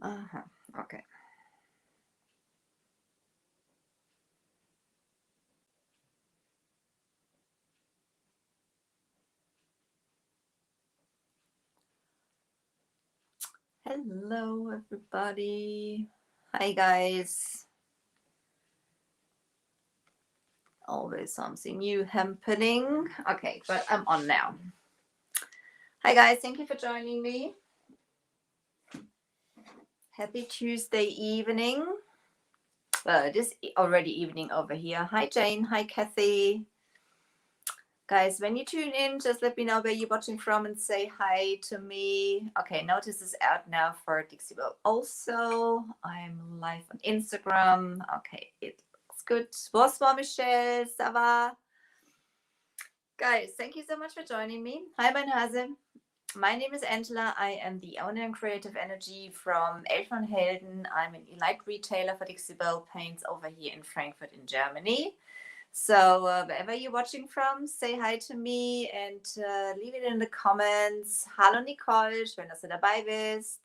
Okay. Hello, everybody. Hi, guys. Always something new happening. Okay, but I'm on now. Hi, guys. Thank you for joining me. Happy Tuesday evening. Well, it is already evening over here. Hi, Jane. Hi, Kathy. Guys, when you tune in, just let me know where you're watching from and say hi to me. Okay, notice is out now for Dixie Belle. Also, I'm live on Instagram. Okay, it looks good. Bonsoir, Michelle. Ça va? Guys, thank you so much for joining me. Hi, mein Hase. My name is Angela. I am the owner and creative energy from Elf von Helden. I'm an elite retailer for Dixie Belle paints over here in Frankfurt in Germany. So wherever you're watching from, say hi to me and leave it in the comments. Hallo Nicole, schön, dass du dabei bist.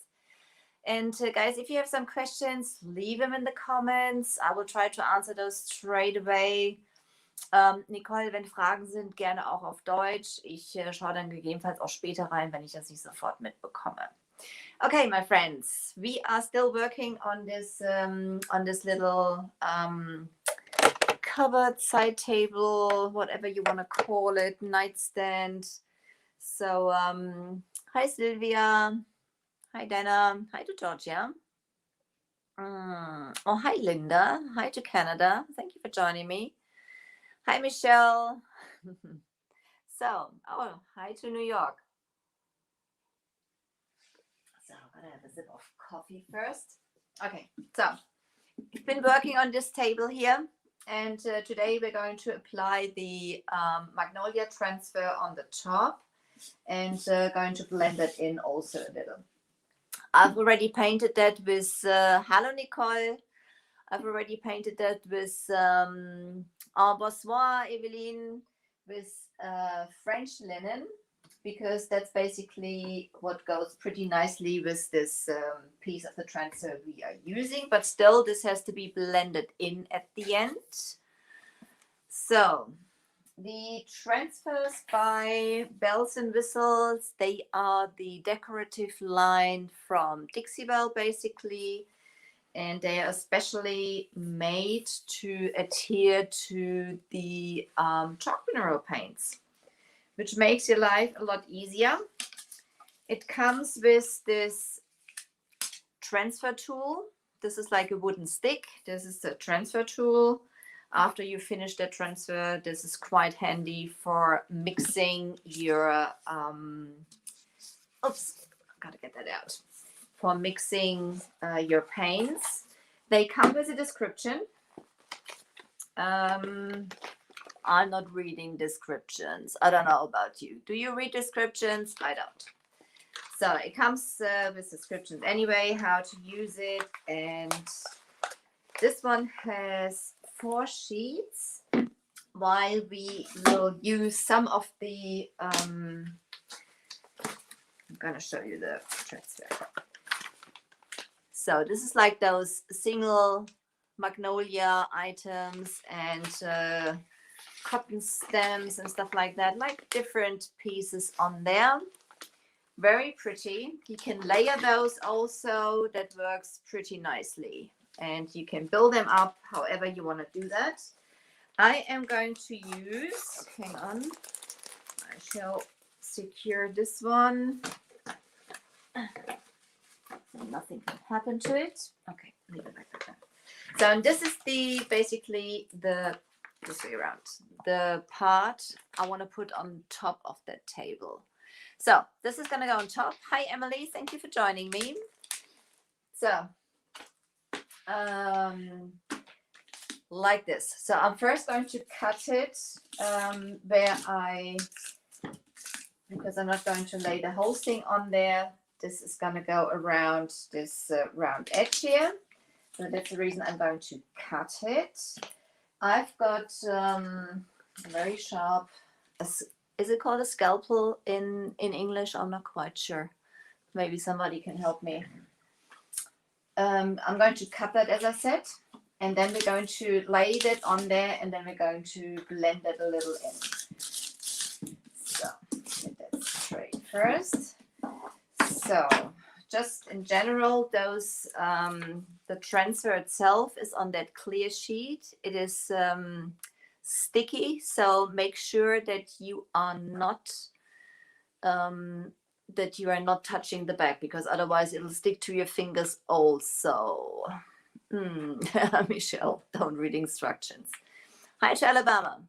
And guys, if you have some questions, leave them in the comments. I will try to answer those straight away. Nicole, wenn Fragen sind, gerne auch auf Deutsch. Ich schaue dann gegebenenfalls auch später rein, wenn ich das nicht sofort mitbekomme. Okay, my friends, we are still working on this little covered side table, whatever you want to call it, nightstand. So, hi Sylvia, hi Dana, hi to Georgia. Oh, hi Linda, hi to Canada. Thank you for joining me. Hi Michelle. So, oh, hi to New York. So, I'm gonna have a sip of coffee first. Okay, so I've been working on this table here. And today we're going to apply the Magnolia transfer on the top and going to blend it in also a little. I've already painted that with, hello Nicole, I've already painted that with en bonsoir, Eveline, with French linen, because that's basically what goes pretty nicely with this piece of the transfer we are using, but still this has to be blended in at the end. So the transfers by Bells and Whistles, they are the decorative line from Dixie Belle basically, and they are especially made to adhere to the chalk mineral paints, which makes your life a lot easier. It comes with this transfer tool. This is like a wooden stick. This is the transfer tool. After you finish the transfer, this is quite handy for mixing your, oops, gotta get that out. For mixing your paints. They come with a description. I'm not reading descriptions. I don't know about you. Do you read descriptions? I don't. So it comes with descriptions anyway, how to use it. And this one has 4 sheets, while we will use some of the, I'm going to show you the transfer. So this is like those single Magnolia items and cotton stems and stuff like that, like different pieces on there. Very pretty. You can layer those also. That works pretty nicely. And you can build them up however you want to do that. I am going to use, hang on, I shall secure this one. So nothing can happen to it. Okay, leave it like that. So and this is the basically the this way around, the part I want to put on top of that table. So this is going to go on top. Hi Emily, thank you for joining me. So like this. So I'm first going to cut it because I'm not going to lay the whole thing on there. This is going to go around this round edge here. So that's the reason I'm going to cut it. I've got very sharp, is it called a scalpel in English? I'm not quite sure. Maybe somebody can help me. I'm going to cut that, as I said, and then we're going to lay that on there, and then we're going to blend it a little in. So get that straight first. So just in general, those the transfer itself is on that clear sheet. It is sticky, so make sure that you are not touching the back, because otherwise it'll stick to your fingers also. Michelle, don't read instructions. Hi to Alabama.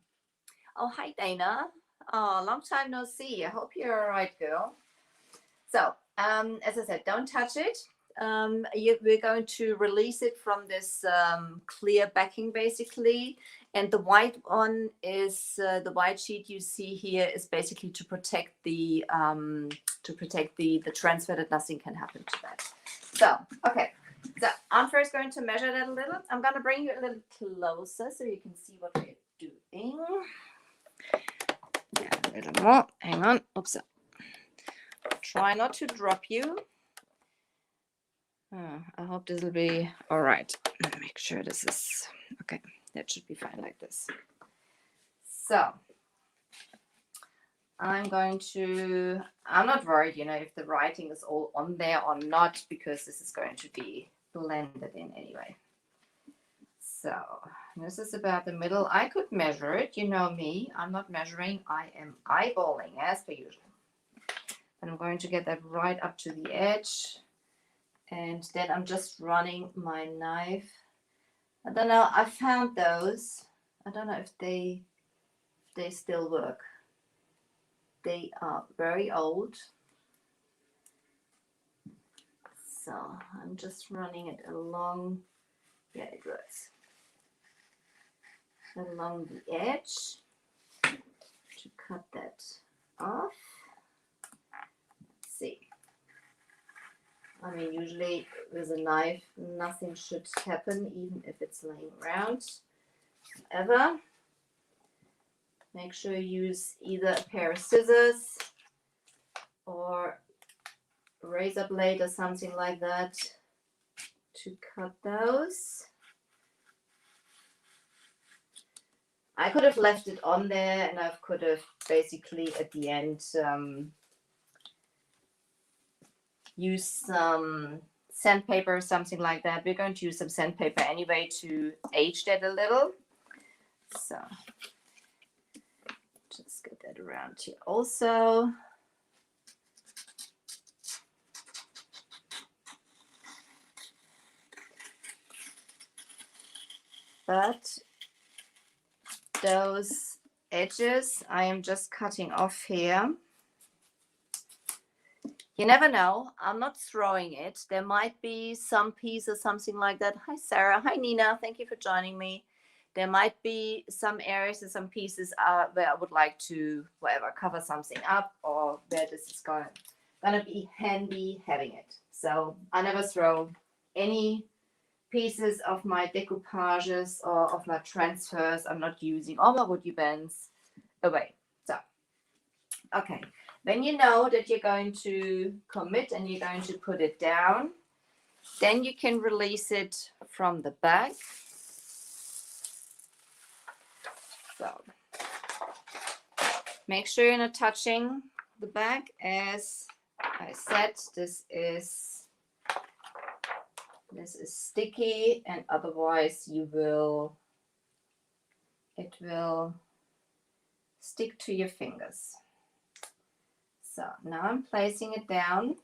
Oh, hi Dana. Oh, long time no see. I hope you're all right, girl. So, as I said, don't touch it. We're going to release it from this clear backing, basically. And the white one is the white sheet you see here is basically to protect the transfer, that nothing can happen to that. So, okay. So I'm first going to measure that a little. I'm going to bring you a little closer so you can see what we're doing. Yeah, a little more. Hang on. Oops. Try not to drop you. I hope this will be all right. Make sure this is okay. That should be fine like this. So I'm not worried, if the writing is all on there or not, because this is going to be blended in anyway. So this is about the middle. I could measure it. You know me. I'm not measuring. I am eyeballing as per usual. And I'm going to get that right up to the edge. And then I'm just running my knife. I don't know. I found those. I don't know if they still work. They are very old. So I'm just running it along. Yeah, it works. Along the edge to cut that off. Let's see. I mean, usually with a knife, nothing should happen, even if it's laying around. Ever. Make sure you use either a pair of scissors or a razor blade or something like that to cut those. I could have left it on there, and I could have basically at the end used some sandpaper or something like that. We're going to use some sandpaper anyway to age that a little. So just get that around here also. But those edges I am just cutting off here. You never know. I'm not throwing it. There might be some piece or something like that. Hi, Sarah. Hi, Nina. Thank you for joining me. There might be some areas and some pieces where I would like to, cover something up, or where this is gonna be handy having it. So I never throw any pieces of my decoupages or of my transfers. I'm not using all my woody bands away. So, okay. When you know that you're going to commit and you're going to put it down, then you can release it from the back. So make sure you're not touching the back. As I said, this is sticky, and otherwise it will stick to your fingers. So now I'm placing it down.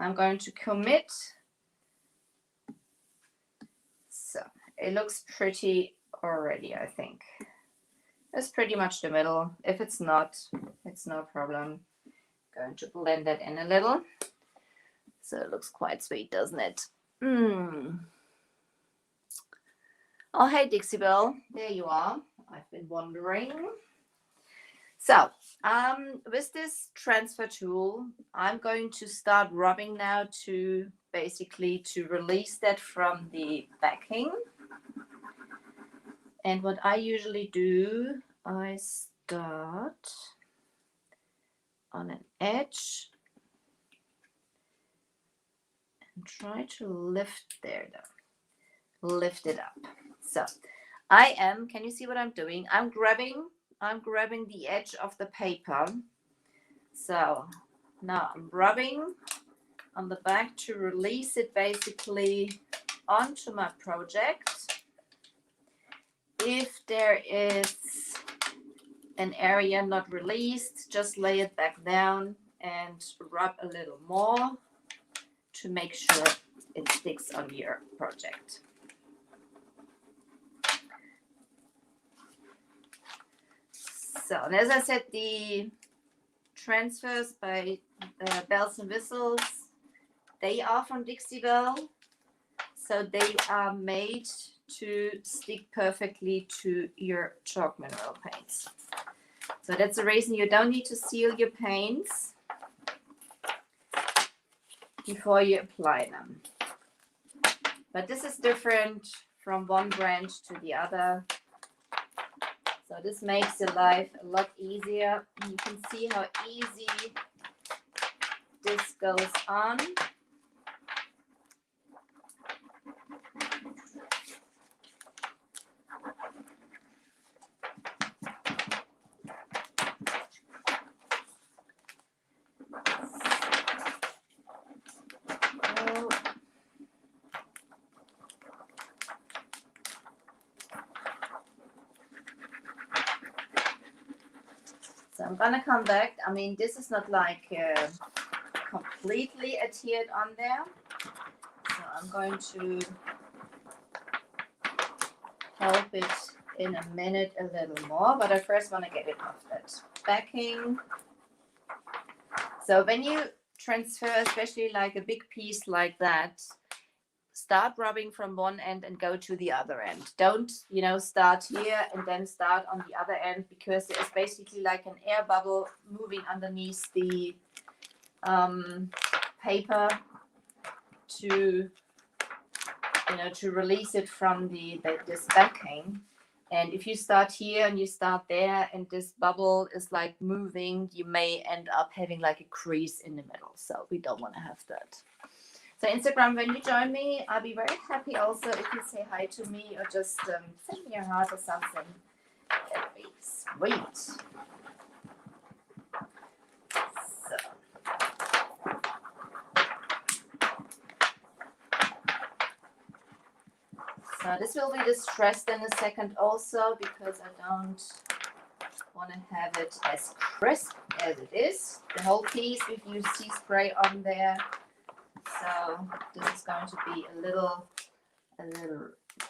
I'm going to commit. So it looks pretty already, I think. It's pretty much the middle. If it's not, it's no problem. I'm going to blend that in a little. So it looks quite sweet, doesn't it? Oh, hey, Dixie Belle. There you are. I've been wondering. So with this transfer tool, I'm going to start rubbing now to release that from the backing. And what I usually do, I start on an edge And try to lift there though. Lift it up. So can you see what I'm doing? I'm grabbing the edge of the paper. So now I'm rubbing on the back to release it basically onto my project. If there is an area not released, just lay it back down and rub a little more to make sure it sticks on your project. So, and as I said, the transfers by Bells and Whistles, they are from Dixie Belle. So they are made to stick perfectly to your chalk mineral paints. So that's the reason you don't need to seal your paints before you apply them. But this is different from one brand to the other. So this makes your life a lot easier. You can see how easy this goes on. So I'm gonna come back. I mean, this is not like completely adhered on there. So I'm going to help it in a minute a little more, but I first want to get it off that backing. So when you transfer, especially like a big piece like that, start rubbing from one end and go to the other end. Don't, start here and then start on the other end, because there's basically like an air bubble moving underneath the paper to release it from this backing. And if you start here and you start there and this bubble is like moving, you may end up having like a crease in the middle. So we don't want to have that. So Instagram, when you join me, I'll be very happy also if you say hi to me or just send me a heart or something. That'd be sweet. So this will be distressed in a second also, because I don't want to have it as crisp as it is. The whole piece with UC spray on there. So this is going to be a little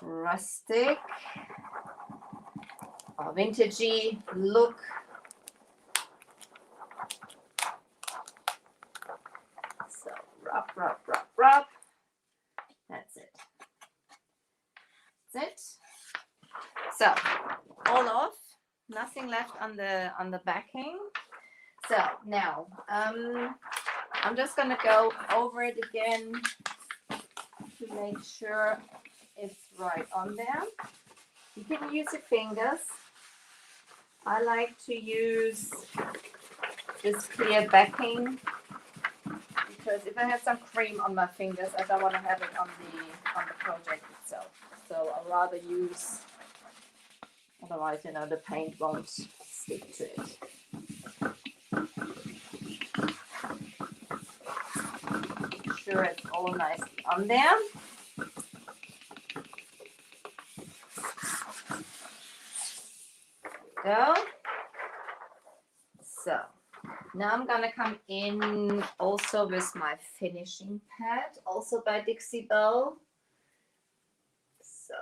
rustic or vintagey look. So rub, rub, rub, rub. That's it. That's it. So all off. Nothing left on the backing. So now I'm just gonna go over it again to make sure it's right on there. You can use your fingers. I like to use this clear backing because if I have some cream on my fingers, I don't want to have it on the project itself. So I'd rather use, otherwise, the paint won't stick to it. Sure it's all nicely on there. Go. So now I'm gonna come in also with my finishing pad, also by Dixie Belle. So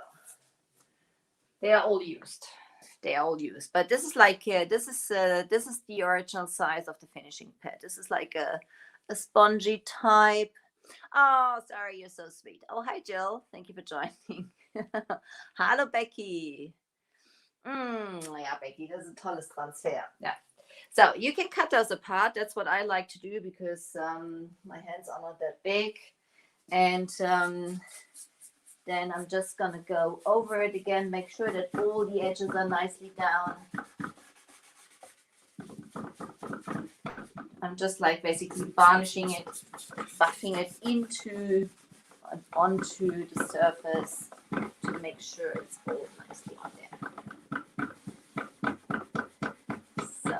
they are all used. But this is like this is the original size of the finishing pad. This is like a spongy type. Oh, sorry, you're so sweet. Oh, hi, Jill. Thank you for joining. Hallo, Becky. Ja, Becky, das ist ein tolles Transfer. Yeah. So you can cut those apart. That's what I like to do because my hands are not that big. And then I'm just going to go over it again, make sure that all the edges are nicely down. I'm just like basically varnishing it, buffing it into and onto the surface to make sure it's all nicely on there. So,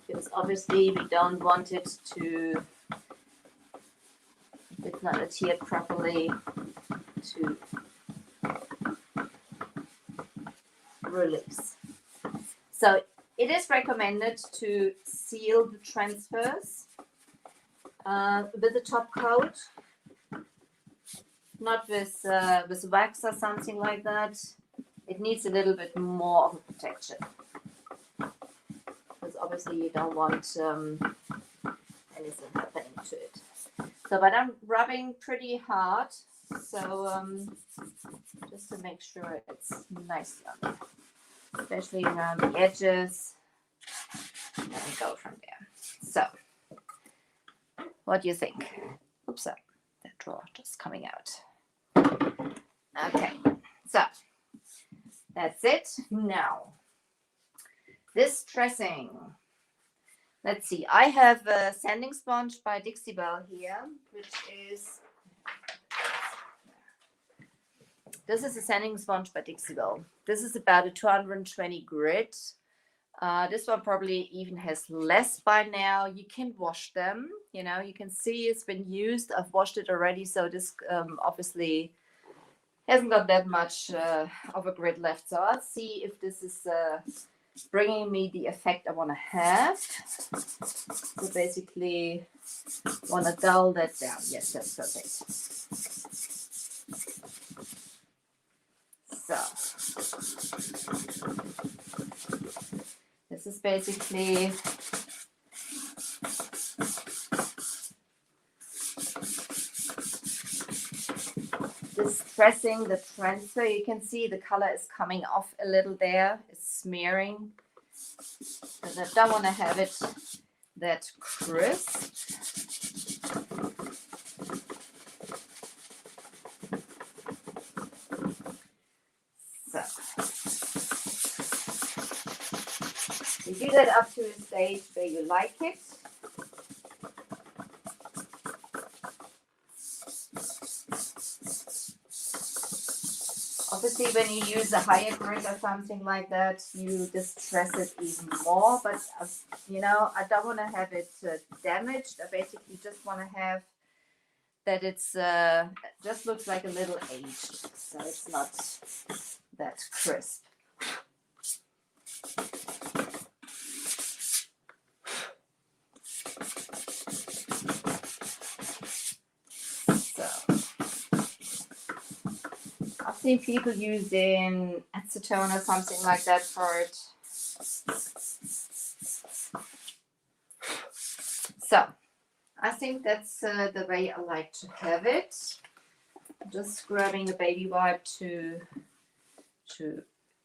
because obviously we don't want it to, if it's not adhered properly, to release. So it is recommended to seal the transfers with a top coat, not with wax or something like that. It needs a little bit more of a protection, because obviously you don't want anything happening to it. So, but I'm rubbing pretty hard, so just to make sure it's nicely on there, especially around the edges, and go from there. So, what do you think? Oops, that drawer just coming out. Okay, so that's it. Now, this dressing. Let's see. I have a sanding sponge by Dixie Belle here, which is. This is a sanding sponge by Dixie Belle. This is about a 220 grit. This one probably even has less by now. You can wash them. You know, you can see it's been used. I've washed it already, so this obviously hasn't got that much of a grit left. So I'll see if this is bringing me the effect I want to have. So basically, want to dull that down. Yes, that's perfect. So this is basically this pressing the transfer. You can see the color is coming off a little there. It's smearing. But I don't want to have it that crisp. So you do that up to a stage where you like it. Obviously, when you use a higher grit or something like that, you distress it even more. But, you know, I don't want to have it damaged. I basically just want to have that it's just looks like a little aged. So it's not that crisp. I've seen people using acetone or something like that for it. So I think that's the way I like to have it. Just grabbing a baby wipe to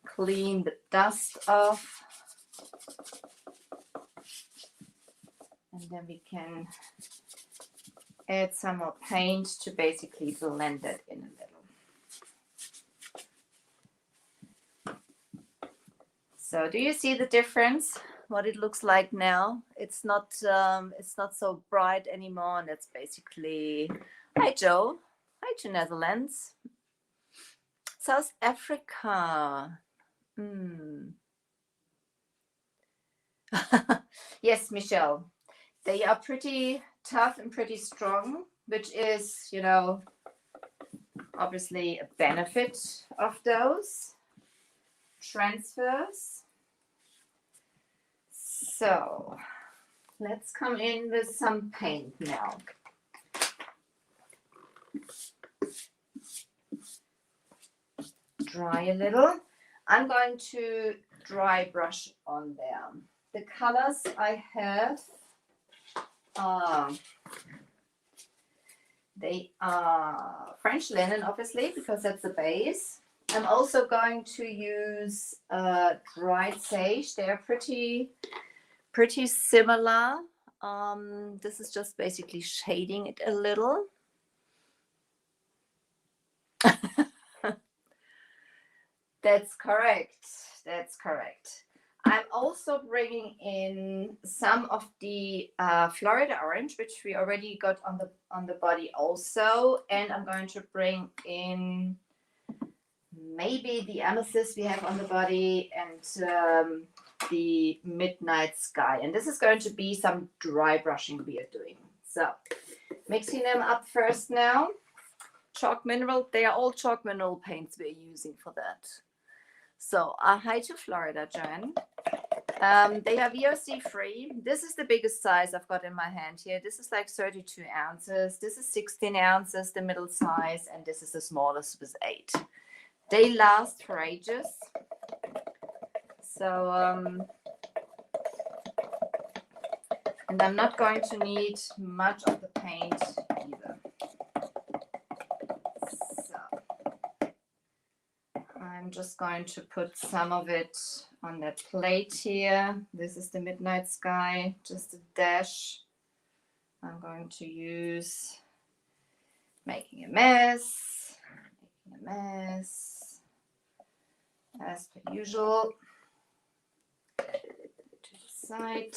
clean the dust off. And then we can add some more paint to basically blend it in a little. So do you see the difference? What it looks like now? It's not so bright anymore, and it's basically, hi Joe, hi to Netherlands, South Africa. Yes, Michelle, they are pretty tough and pretty strong, which is, you know, obviously a benefit of those transfers. So let's come in with some paint now. Dry a little. I'm going to dry brush on there. The colors I have they are French linen, obviously, because that's the base. I'm also going to use dried sage. They're pretty similar. This is just basically shading it a little. That's correct. That's correct. I'm also bringing in some of the Florida orange, which we already got on the body also, and I'm going to bring in maybe the amethyst we have on the body and the midnight sky. And this is going to be some dry brushing we are doing. So mixing them up first now. Chalk mineral, they are all chalk mineral paints we're using for that. So hi to Florida, Jen. They are VOC free. This is the biggest size I've got in my hand here. This is like 32 ounces. This is 16 ounces, the middle size, and this is the smallest with 8. They last for ages. So, and I'm not going to need much of the paint either. So, I'm just going to put some of it on that plate here. This is the midnight sky, just a dash. I'm going to use making a mess, as per usual. To the side.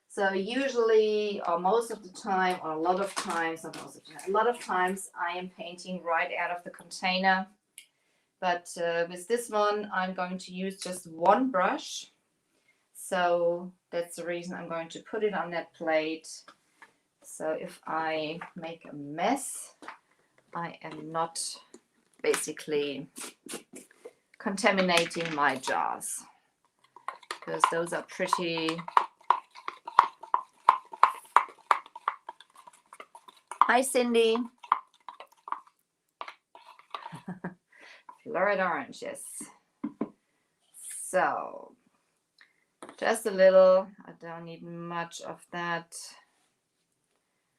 So usually, or most of the time, or a lot of times, not most of the time, a lot of times I am painting right out of the container. But with this one, I'm going to use just one brush. So that's the reason I'm going to put it on that plate. So if I make a mess, I am not basically contaminating my jars, because those are pretty... Hi, Cindy. Florida orange, yes. So just a little. I don't need much of that.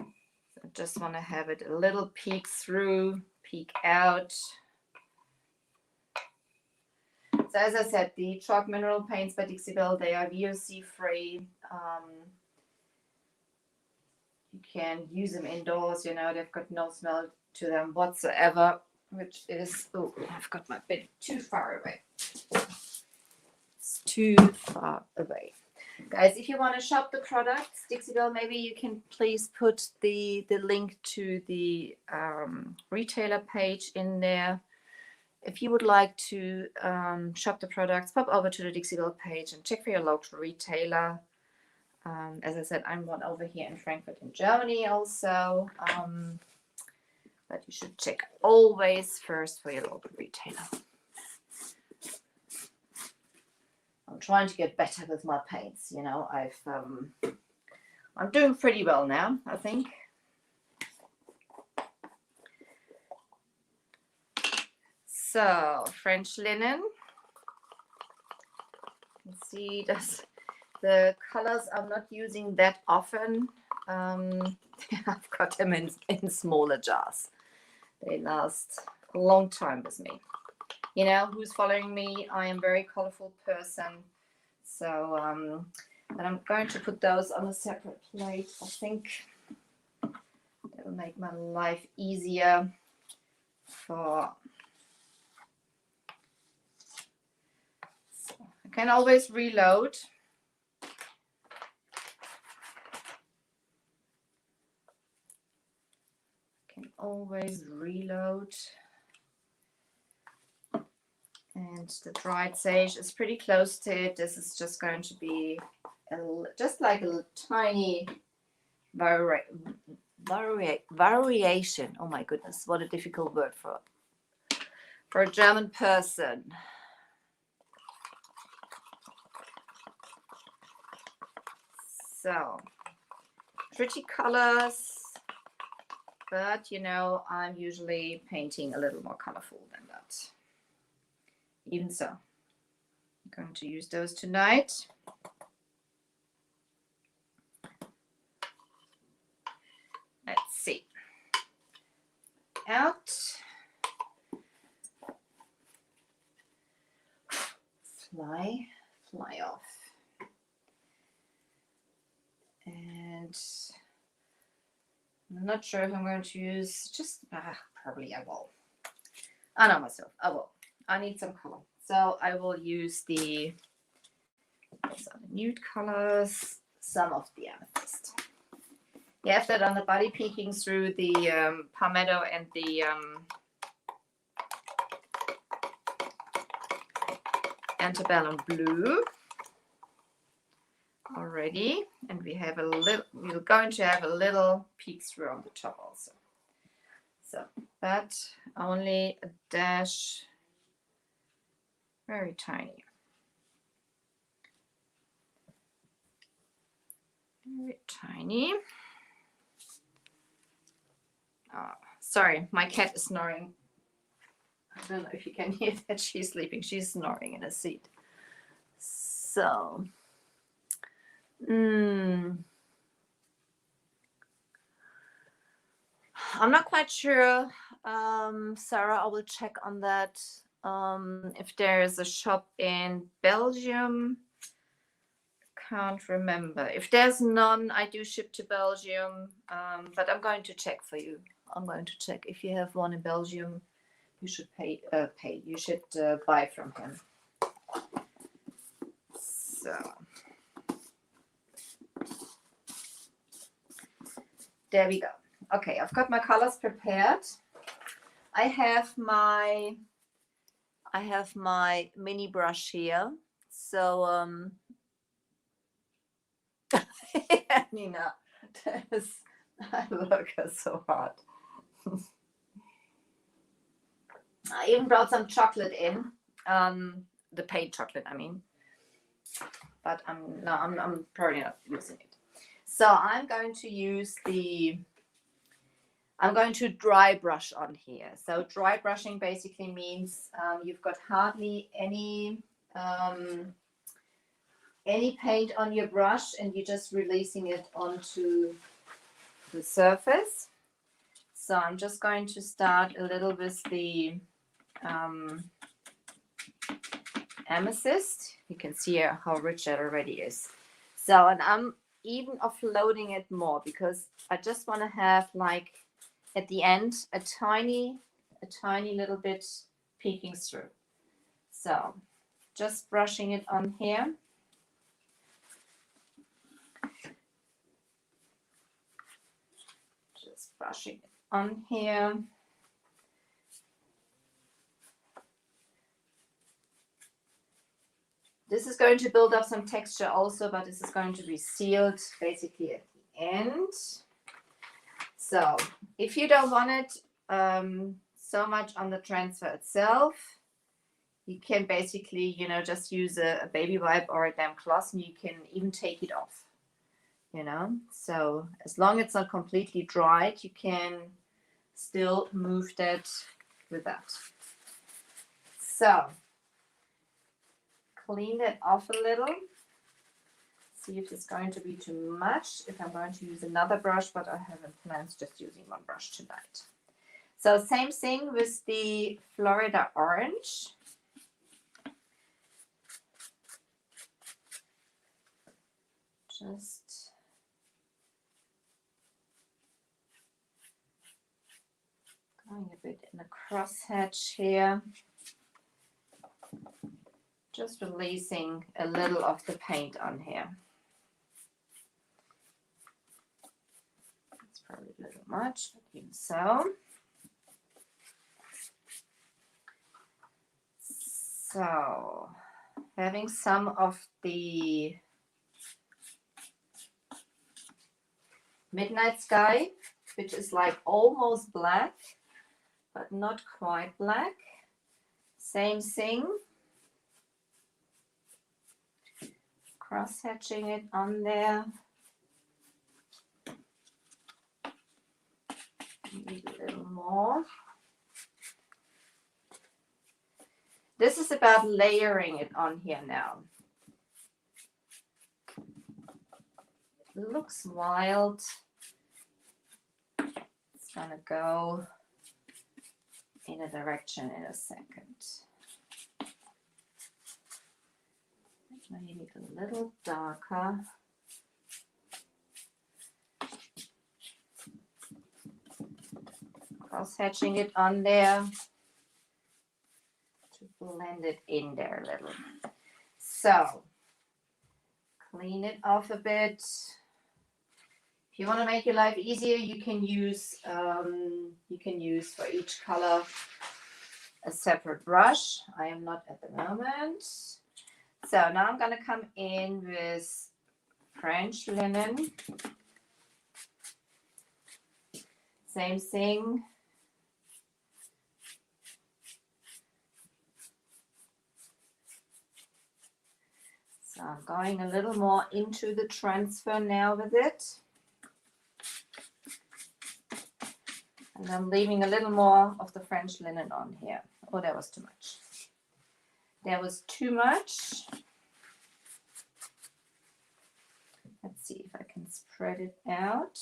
I just want to have it a little peek through, peek out. So as I said, the chalk mineral paints by Dixie Belle, they are VOC free. You can use them indoors, you know, they've got no smell to them whatsoever, which is, oh, I've got my bin too far away. It's too far away. Guys, if you want to shop the products, Dixie Belle, maybe you can please put the link to the retailer page in there. If you would like to shop the products, pop over to the Dixie Belle page and check for your local retailer. As I said, I'm one over here in Frankfurt in Germany also. But you should check always first for your local retailer. I'm trying to get better with my paints, you know. I'm doing pretty well now, I think. So French linen. Let's see, the colors I'm not using that often. I've got them in smaller jars. They last a long time with me. You know, who's following me? I am a very colorful person. So, but I'm going to put those on a separate plate. I think that will make my life easier for... So I can always reload. Always reload. And the dried sage is pretty close to it. This is just going to be just like a tiny variation. Oh my goodness, what a difficult word for a German person. So pretty colors. But, you know, I'm usually painting a little more colorful than that. Even so, I'm going to use those tonight. Let's see. Out. Fly off. And... I'm not sure if I'm going to use, just probably I will. I know myself, I will. I need some color. So I will use the nude colors, some of the amethyst. You have that on the body peeking through the palmetto and the antebellum blue already, and we have a little, we're going to have a little peek through on the top also. So, but only a dash, very tiny. Very tiny. Oh, sorry, my cat is snoring. I don't know if you can hear that. She's sleeping. She's snoring in a seat. So, I'm not quite sure, Sarah. I will check on that. If there is a shop in Belgium, can't remember. If there's none, I do ship to Belgium, but I'm going to check for you. I'm going to check. If you have one in Belgium, you should pay. You should buy from him. So there we go. Okay, I've got my colors prepared. I have my mini brush here. So yeah, Nina, I work so hard. I even brought some chocolate in, the paint chocolate, I mean. But I'm probably not using it. So I'm going to use I'm going to dry brush on here. So dry brushing basically means you've got hardly any paint on your brush, and you're just releasing it onto the surface. So I'm just going to start a little with the amethyst. You can see how rich that already is. So, and I'm even offloading it more because I just want to have, like, at the end a tiny little bit peeking through. So just brushing it on here. Just brushing it on here. This is going to build up some texture also, but this is going to be sealed basically at the end. So if you don't want it so much on the transfer itself, you can basically, just use a baby wipe or a damp cloth, and you can even take it off, So as long as it's not completely dried, you can still move that with that. So clean that off a little. See if it's going to be too much. If I'm going to use another brush, but I haven't planned just using one brush tonight. So same thing with the Florida orange. Just going a bit in the crosshatch here. Just releasing a little of the paint on here. It's probably a little much, but even so. So, having some of the Midnight Sky, which is like almost black, but not quite black. Same thing. Cross-hatching it on there. Maybe a little more. This is about layering it on here now. It looks wild. It's gonna go in a direction in a second. Maybe a little darker. Cross-hatching it on there to blend it in there a little. So clean it off a bit. If you want to make your life easier, you can use for each color a separate brush. I am not at the moment. So now I'm going to come in with French linen. Same thing. So I'm going a little more into the transfer now with it. And I'm leaving a little more of the French linen on here. Oh, that was too much. That was too much. Let's see if I can spread it out.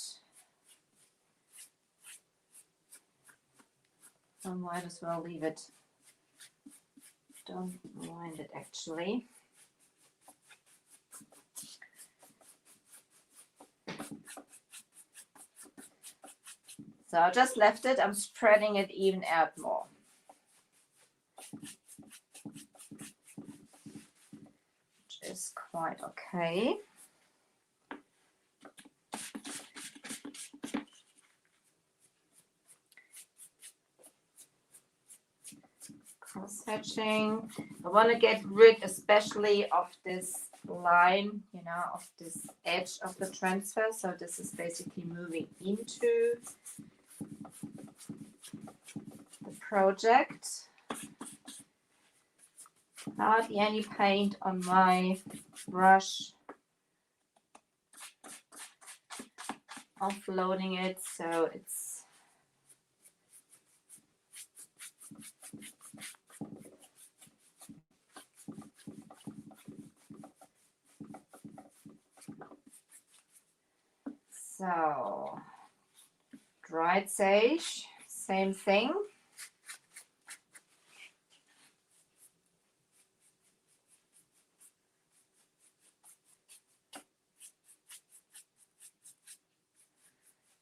I might as well leave it. Don't mind it actually. So I just left it. I'm spreading it even out more. Which is quite okay. Cross-hatching. I want to get rid especially of this line, you know, of this edge of the transfer. So this is basically moving into the project. Hardly any paint on my brush. Offloading it so it's so dried sage, same thing.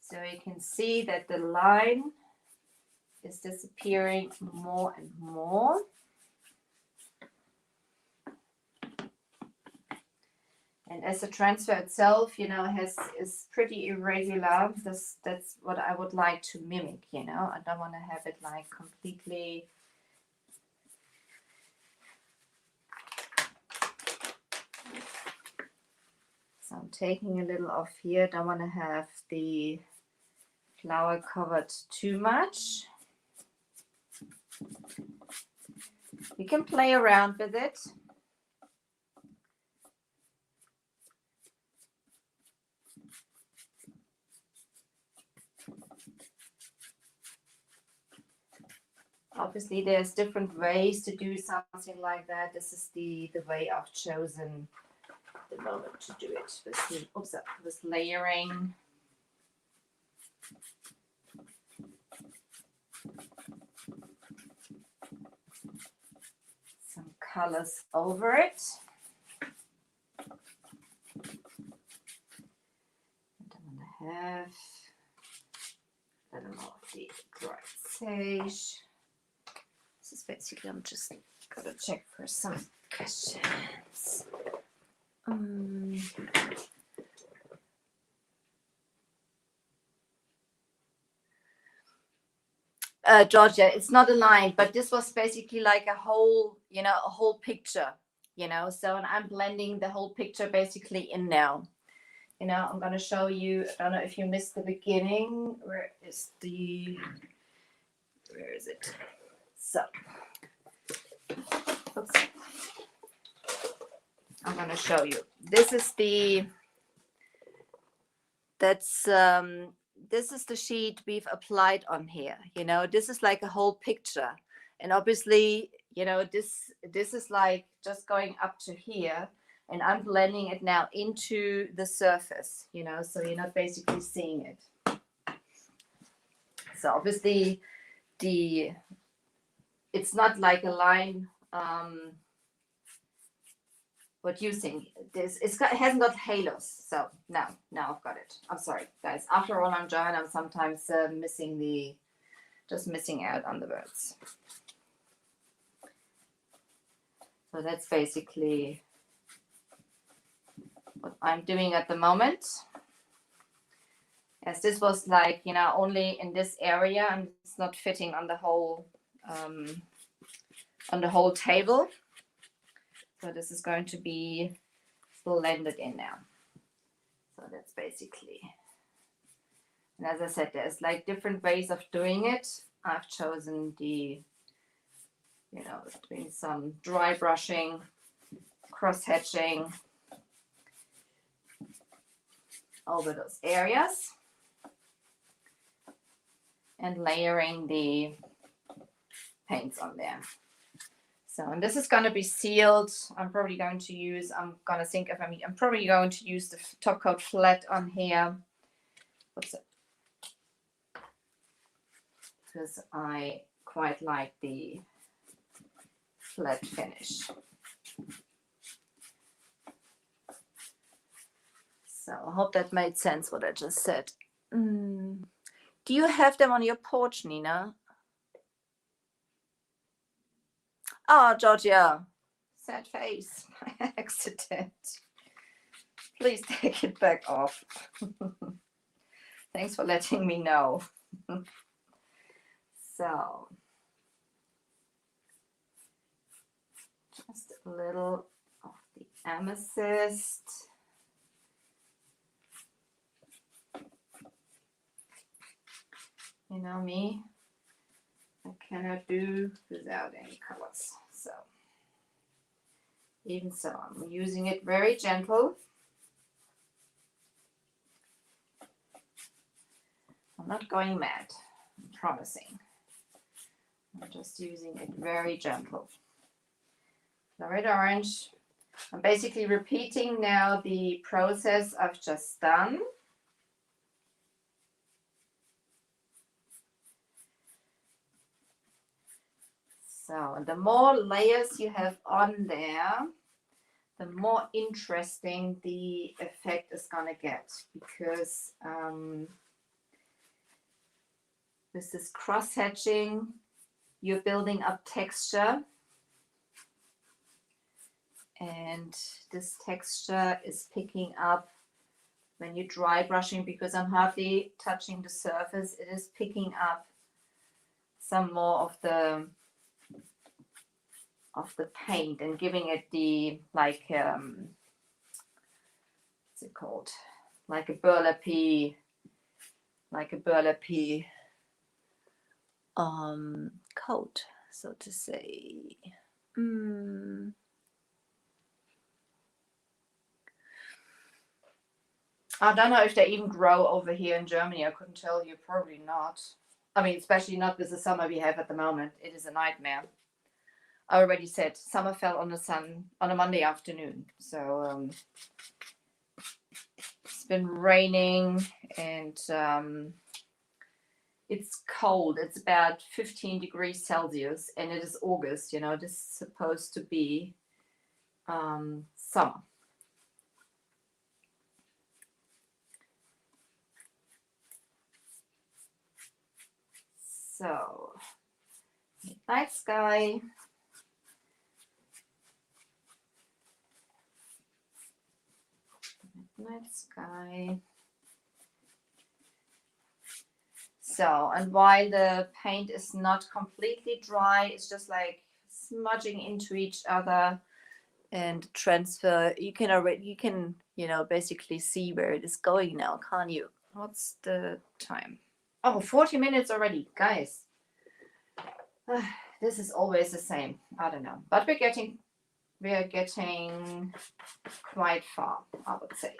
So you can see that the line is disappearing more and more. And as the transfer itself, you know, is pretty irregular. That's what I would like to mimic, you know. I don't want to have it like completely. So I'm taking a little off here. Don't want to have the flower covered too much. You can play around with it. Obviously, there's different ways to do something like that. This is the way I've chosen the moment to do it with layering. Some colors over it. And I'm going to have a little more of the dried sage. This is basically, I'm just going to check for some questions. Georgia, it's not a line, but this was basically like a whole, you know, a whole picture, you know. So, and I'm blending the whole picture basically in now. You know, I'm going to show you, I don't know if you missed the beginning. Where is it? So, oops. I'm going to show you. This is the sheet we've applied on here. You know, this is like a whole picture. And obviously, you know, this is like just going up to here. And I'm blending it now into the surface, you know, so you're not basically seeing it. So obviously, it's not like a line. What you think? It hasn't got halos. So now I've got it. I'm sorry, guys. After all, I'm German. I'm sometimes missing out on the words. So that's basically what I'm doing at the moment. As this was like, you know, only in this area and it's not fitting on the whole table. So this is going to be blended in now. So that's basically, and as I said, there's like different ways of doing it. I've chosen the, you know, doing some dry brushing, cross hatching over those areas and layering the paints on there. So, and this is going to be sealed. I'm probably going to use, I'm probably going to use the top coat flat on here. What's it? Because I quite like the flat finish. So I hope that made sense what I just said. Do you have them on your porch, Nina? Oh, Georgia. Sad face. By accident. Please take it back off. Thanks for letting me know. So, just a little of the amethyst. You know me, I cannot do without any colors. So, even so, I'm using it very gentle. I'm not going mad, I'm promising. I'm just using it very gentle. The red orange. I'm basically repeating now the process I've just done. So the more layers you have on there, the more interesting the effect is going to get, because with this cross hatching, you're building up texture, and this texture is picking up when you're dry brushing, because I'm hardly touching the surface. It is picking up some more of the paint and giving it the, like, what's it called, like a burlappy coat, so to say. I don't know if they even grow over here in Germany. I couldn't tell you. Probably not. I mean, especially not with the summer we have at the moment. It is a nightmare. I already said summer fell on a Monday afternoon. So it's been raining and it's cold. It's about 15 degrees Celsius and it is August. You know, this is supposed to be summer. So, night sky. Night sky. So, and while the paint is not completely dry, it's just like smudging into each other and transfer. You can, you know, basically see where it is going now, can't you? What's the time? Oh, 40 minutes already, guys. This is always the same. I don't know, but we are getting quite far, I would say.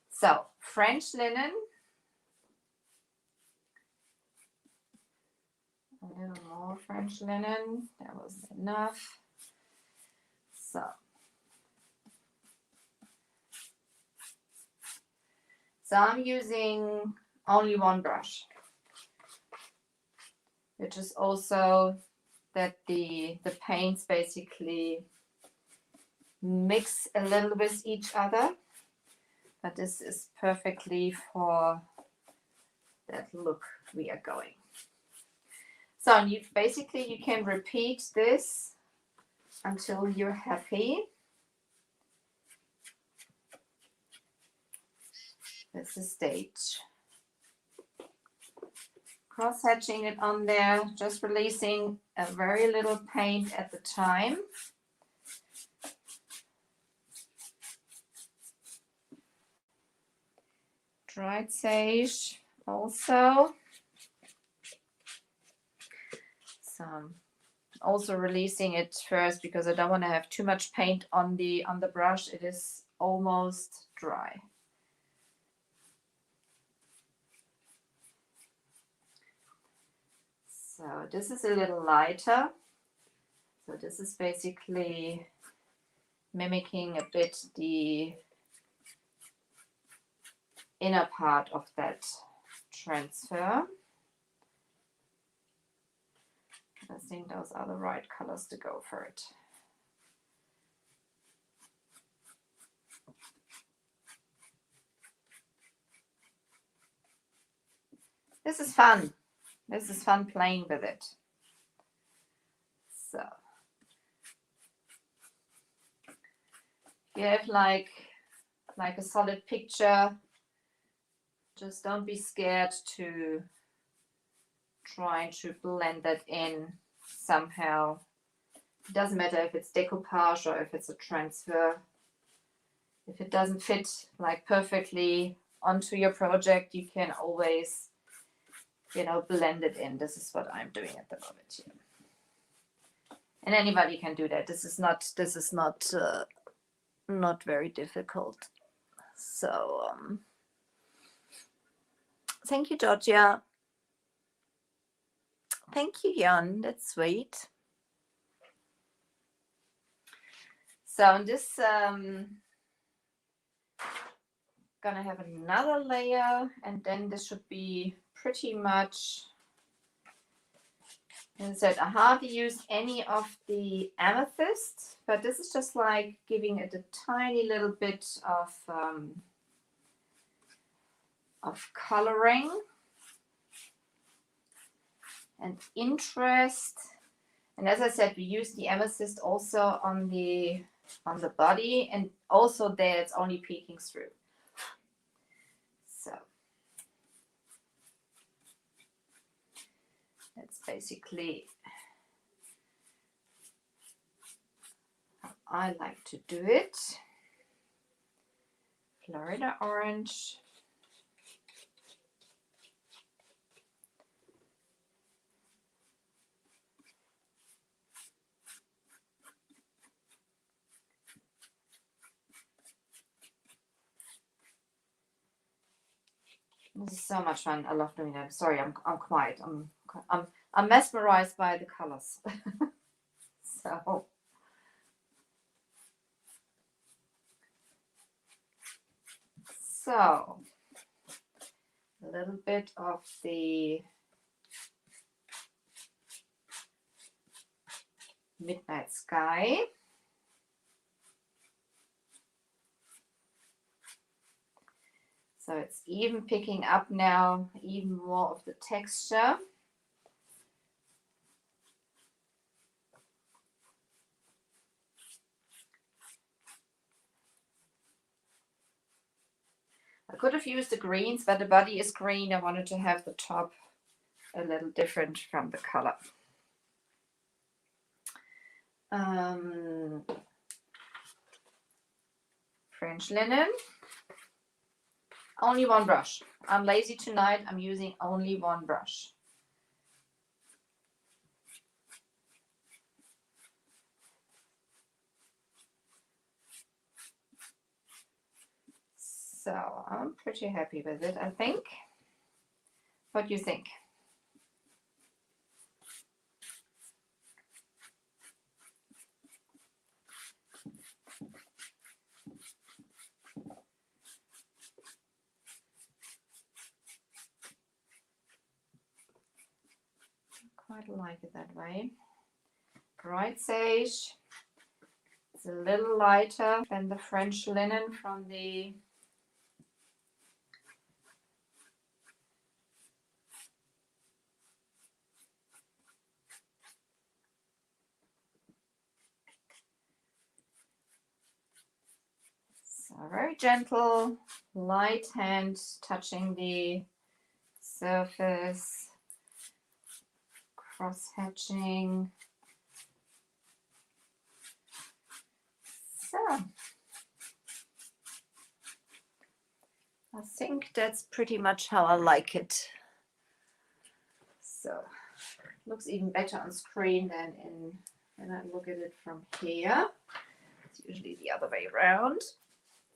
So, French linen. A little more French linen. That was enough. So I'm using only one brush, which is also that the paints basically mix a little with each other, but this is perfectly for that look we are going. So you can repeat this until you're happy. This is stage. Cross-hatching it on there, just releasing a very little paint at the time. Dried sage also. So also releasing it first because I don't want to have too much paint on the brush. It is almost dry. So this is a little lighter. So this is basically mimicking a bit the inner part of that transfer. I think those are the right colors to go for it. This is fun. This is fun playing with it. So you have like a solid picture. Just don't be scared to try to blend that in somehow. It doesn't matter if it's decoupage or if it's a transfer. If it doesn't fit like perfectly onto your project, you can always, you know, blend it in. This is what I'm doing at the moment here. And anybody can do that. This is not very difficult. So thank you, Georgia. Thank you, Jan. That's sweet. So this gonna have another layer, and then this should be pretty much. As I said, I hardly use any of the amethyst, but this is just like giving it a tiny little bit of coloring and interest. And as I said, we use the amethyst also on the body, and also there it's only peeking through. So that's basically how I like to do it. Florida orange. This is so much fun. I love doing that. Sorry, I'm quiet. I'm mesmerized by the colors. So a little bit of the midnight sky. So it's even picking up now even more of the texture. I could have used the greens, but the body is green. I wanted to have the top a little different from the color. French linen. Only one brush. I'm lazy tonight. I'm using only one brush. So I'm pretty happy with it, I think. What do you think? Quite like it that way. Bright sage. It's a little lighter than the French linen from the A very gentle, light hand touching the surface, cross-hatching. So, I think that's pretty much how I like it. So, looks even better on screen than when I look at it from here. It's usually the other way around.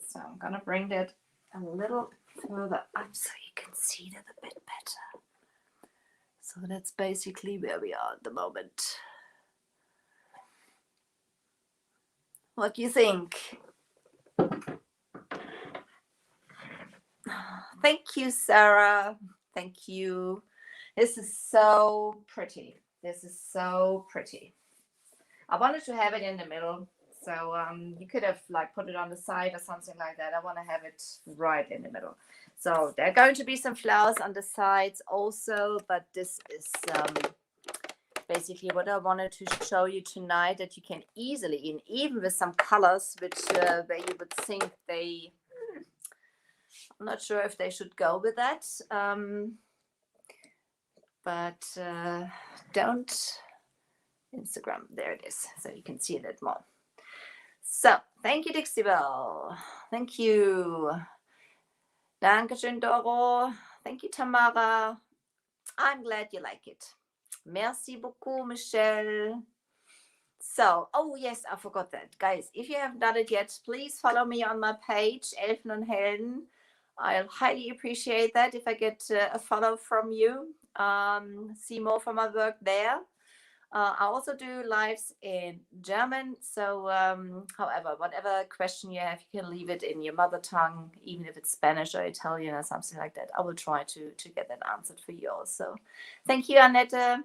So I'm gonna bring that a little further up so you can see that a bit better. So that's basically where we are at the moment. What do you think? Thank you, Sarah. Thank you. This is so pretty. This is so pretty. I wanted to have it in the middle. So you could have like put it on the side or something like that. I want to have it right in the middle. So there are going to be some flowers on the sides also, but this is basically what I wanted to show you tonight, that you can easily, and even with some colors, which where you would think they, I'm not sure if they should go with that, but don't Instagram, there it is, so you can see it more. So, thank you, Dixibel. Thank you. Dankeschön, Doro. Thank you, Tamara. I'm glad you like it. Merci beaucoup, Michelle. So, oh yes, I forgot that. Guys, if you haven't done it yet, please follow me on my page, Elfen und Helden. I'll highly appreciate that if I get a follow from you. See more from my work there. I also do lives in German. So, however, whatever question you have, you can leave it in your mother tongue, even if it's Spanish or Italian or something like that. I will try to get that answered for you also. Thank you, Annette.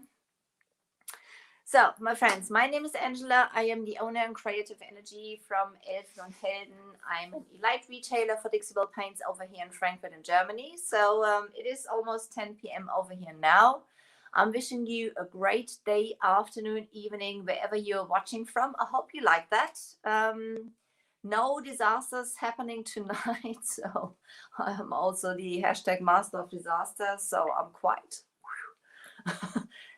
So, my friends, my name is Angela. I am the owner and creative energy from Elfen und Helden. I'm an elite retailer for Dixibel paints over here in Frankfurt in Germany. So, it is almost 10 p.m. over here now. I'm wishing you a great day, afternoon, evening, wherever you're watching from. I hope you like that. No disasters happening tonight. So I'm also the hashtag master of disaster. So I'm quite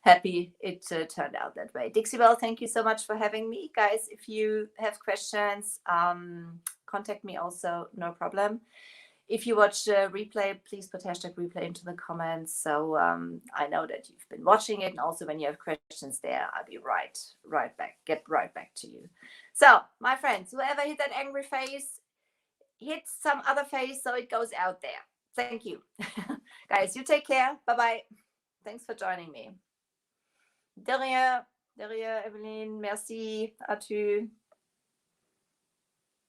happy it turned out that way. Dixibel, thank you so much for having me. Guys, if you have questions, contact me also, no problem. If you watch replay, please put hashtag replay into the comments. So I know that you've been watching it. And also when you have questions there, I'll be right back, get right back to you. So my friends, whoever hit that angry face, hit some other face so it goes out there. Thank you. Guys, you take care. Bye-bye. Thanks for joining me. De rien, Evelyn. Merci. Adieu.